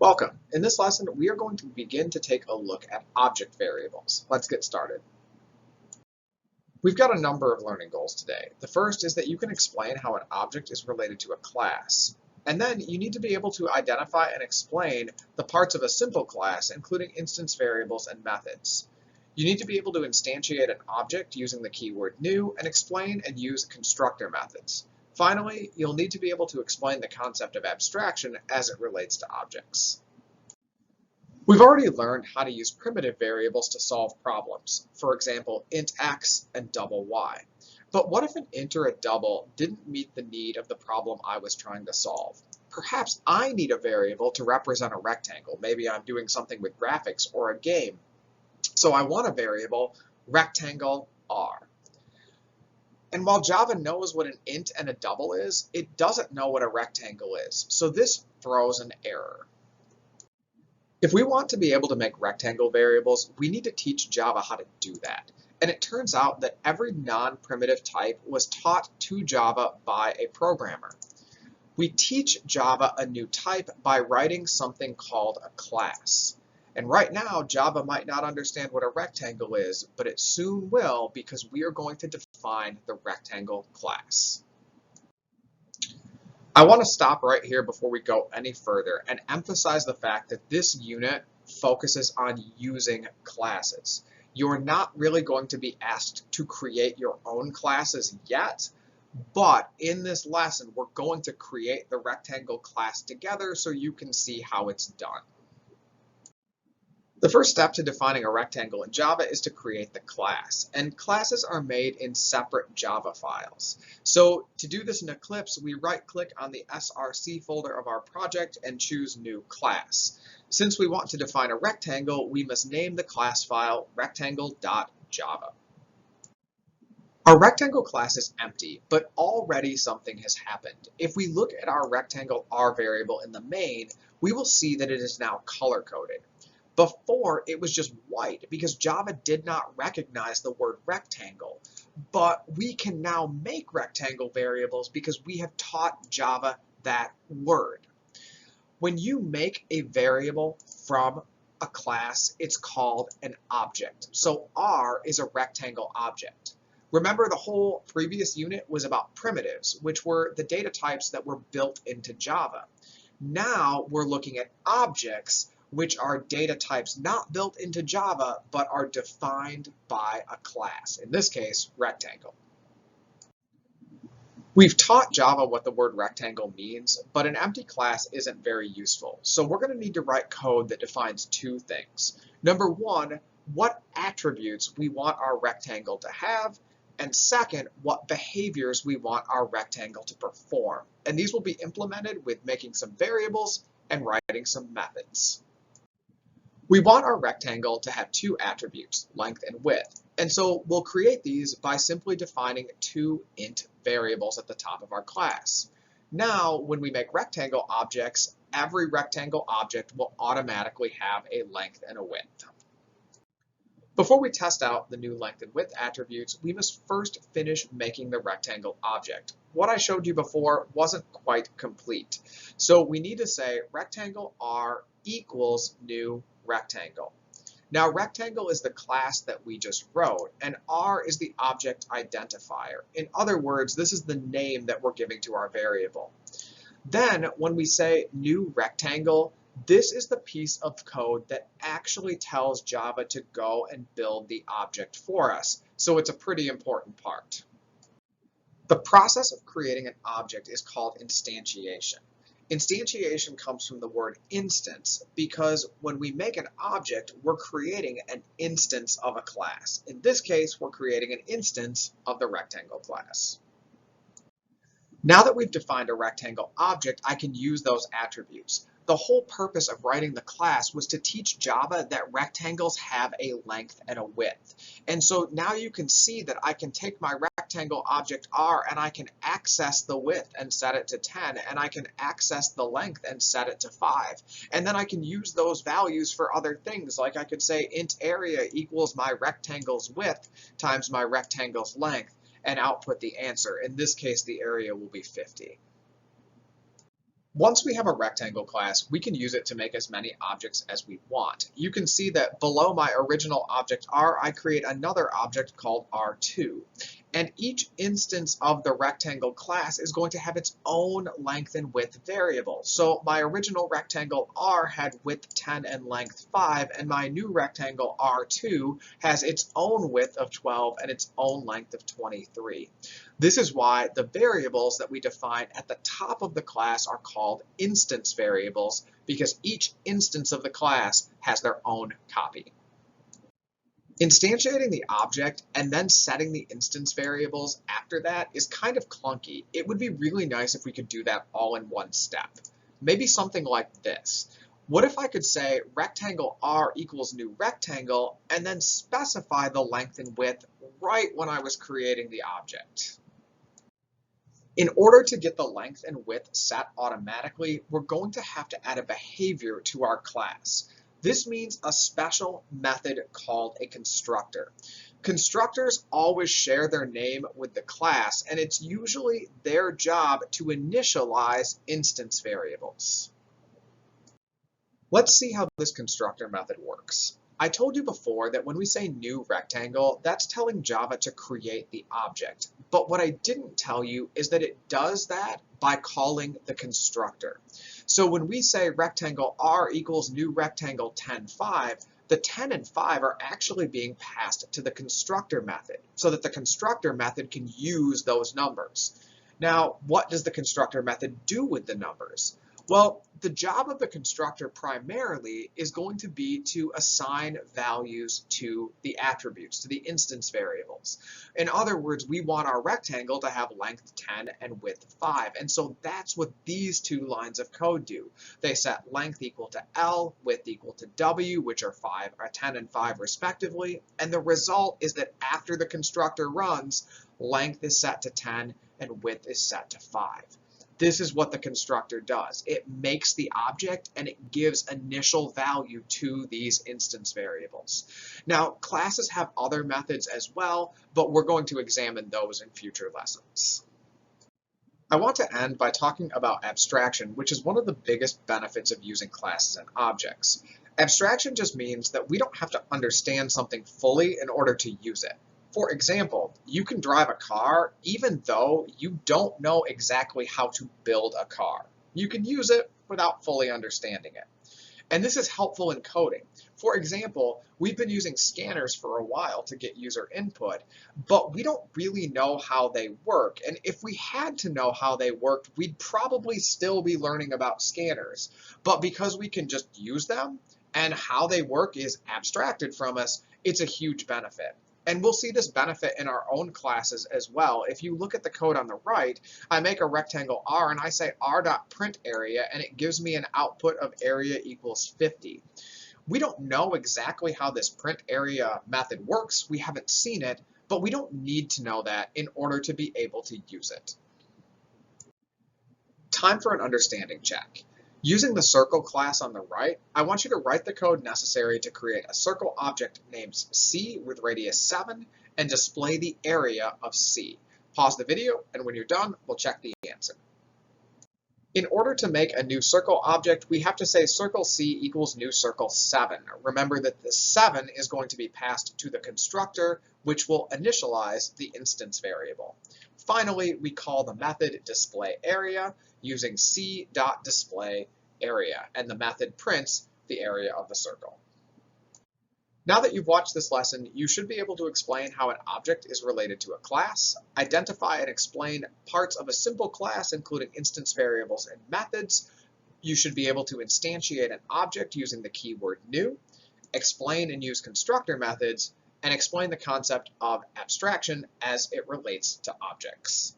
Welcome. In this lesson, we are going to begin to take a look at object variables. Let's get started. We've got a number of learning goals today. The first is that you can explain how an object is related to a class. And then you need to be able to identify and explain the parts of a simple class, including instance variables and methods. You need to be able to instantiate an object using the keyword new and explain and use constructor methods. Finally, you'll need to be able to explain the concept of abstraction as it relates to objects. We've already learned how to use primitive variables to solve problems, for example, int x and double y. But what if an int or a double didn't meet the need of the problem I was trying to solve? Perhaps I need a variable to represent a rectangle. Maybe I'm doing something with graphics or a game. So I want a variable rectangle r. And while Java knows what an int and a double is, it doesn't know what a rectangle is. So this throws an error. If we want to be able to make rectangle variables, we need to teach Java how to do that. And it turns out that every non-primitive type was taught to Java by a programmer. We teach Java a new type by writing something called a class. And right now, Java might not understand what a rectangle is, but it soon will because we are going to define the rectangle class. I want to stop right here before we go any further and emphasize the fact that this unit focuses on using classes. You're not really going to be asked to create your own classes yet, but in this lesson, we're going to create the rectangle class together so you can see how it's done. The first step to defining a rectangle in Java is to create the class, and classes are made in separate Java files. So to do this in Eclipse, we right-click on the src folder of our project and choose New Class. Since we want to define a rectangle, we must name the class file rectangle.java. Our rectangle class is empty, but already something has happened. If we look at our rectangle r variable in the main, we will see that it is now color-coded. Before, it was just white because Java did not recognize the word rectangle. But we can now make rectangle variables because we have taught Java that word. When you make a variable from a class, it's called an object. So R is a rectangle object. Remember, the whole previous unit was about primitives, which were the data types that were built into Java. Now we're looking at objects, which are data types not built into Java, but are defined by a class, in this case, rectangle. We've taught Java what the word rectangle means, but an empty class isn't very useful. So we're going to need to write code that defines two things. Number one, what attributes we want our rectangle to have, and second, what behaviors we want our rectangle to perform. And these will be implemented with making some variables and writing some methods. We want our rectangle to have two attributes, length and width. And so we'll create these by simply defining two int variables at the top of our class. Now, when we make rectangle objects, every rectangle object will automatically have a length and a width. Before we test out the new length and width attributes, we must first finish making the rectangle object. What I showed you before wasn't quite complete. So we need to say rectangle r equals new rectangle. Now, rectangle is the class that we just wrote, and r is the object identifier. In other words, this is the name that we're giving to our variable. Then, when we say new rectangle, this is the piece of code that actually tells Java to go and build the object for us. So it's a pretty important part. The process of creating an object is called instantiation. Instantiation comes from the word instance because when we make an object, we're creating an instance of a class. In this case, we're creating an instance of the rectangle class. Now that we've defined a rectangle object, I can use those attributes. The whole purpose of writing the class was to teach Java that rectangles have a length and a width. And so now you can see that I can take my rectangle object R and I can access the width and set it to 10, and I can access the length and set it to 5. And then I can use those values for other things, like I could say int area equals my rectangle's width times my rectangle's length, and output the answer. In this case, the area will be 50. Once we have a rectangle class, we can use it to make as many objects as we want. You can see that below my original object R, I create another object called R2. And each instance of the rectangle class is going to have its own length and width variable. So my original rectangle R had width 10 and length 5, and my new rectangle R2 has its own width of 12 and its own length of 23. This is why the variables that we define at the top of the class are called instance variables, because each instance of the class has their own copy. Instantiating the object and then setting the instance variables after that is kind of clunky. It would be really nice if we could do that all in one step. Maybe something like this. What if I could say rectangle R equals new rectangle and then specify the length and width right when I was creating the object? In order to get the length and width set automatically, we're going to have to add a behavior to our class. This means a special method called a constructor. Constructors always share their name with the class, and it's usually their job to initialize instance variables. Let's see how this constructor method works. I told you before that when we say new rectangle, that's telling Java to create the object. But what I didn't tell you is that it does that by calling the constructor. So when we say rectangle R equals new rectangle 10, 5, the 10 and 5 are actually being passed to the constructor method so that the constructor method can use those numbers. Now, what does the constructor method do with the numbers? Well, the job of the constructor primarily is going to be to assign values to the attributes, to the instance variables. In other words, we want our rectangle to have length 10 and width 5. And so that's what these two lines of code do. They set length equal to L, width equal to W, which are 10 and 5 respectively. And the result is that after the constructor runs, length is set to 10 and width is set to 5. This is what the constructor does. It makes the object and it gives initial value to these instance variables. Now, classes have other methods as well, but we're going to examine those in future lessons. I want to end by talking about abstraction, which is one of the biggest benefits of using classes and objects. Abstraction just means that we don't have to understand something fully in order to use it. For example, you can drive a car even though you don't know exactly how to build a car. You can use it without fully understanding it. And this is helpful in coding. For example, we've been using scanners for a while to get user input, but we don't really know how they work. And if we had to know how they worked, we'd probably still be learning about scanners. But because we can just use them and how they work is abstracted from us, it's a huge benefit. And we'll see this benefit in our own classes as well. If you look at the code on the right, I make a rectangle R and I say r.printArea, and it gives me an output of area equals 50. We don't know exactly how this print area method works. We haven't seen it, but we don't need to know that in order to be able to use it. Time for an understanding check. Using the circle class on the right, I want you to write the code necessary to create a circle object named C with radius 7 and display the area of C. Pause the video, and when you're done, we'll check the answer. In order to make a new circle object, we have to say circle C equals new circle 7. Remember that the 7 is going to be passed to the constructor, which will initialize the instance variable. Finally, we call the method displayArea using c.displayArea, and the method prints the area of the circle. Now that you've watched this lesson, you should be able to explain how an object is related to a class, identify and explain parts of a simple class, including instance variables and methods. You should be able to instantiate an object using the keyword new, explain and use constructor methods, and explain the concept of abstraction as it relates to objects.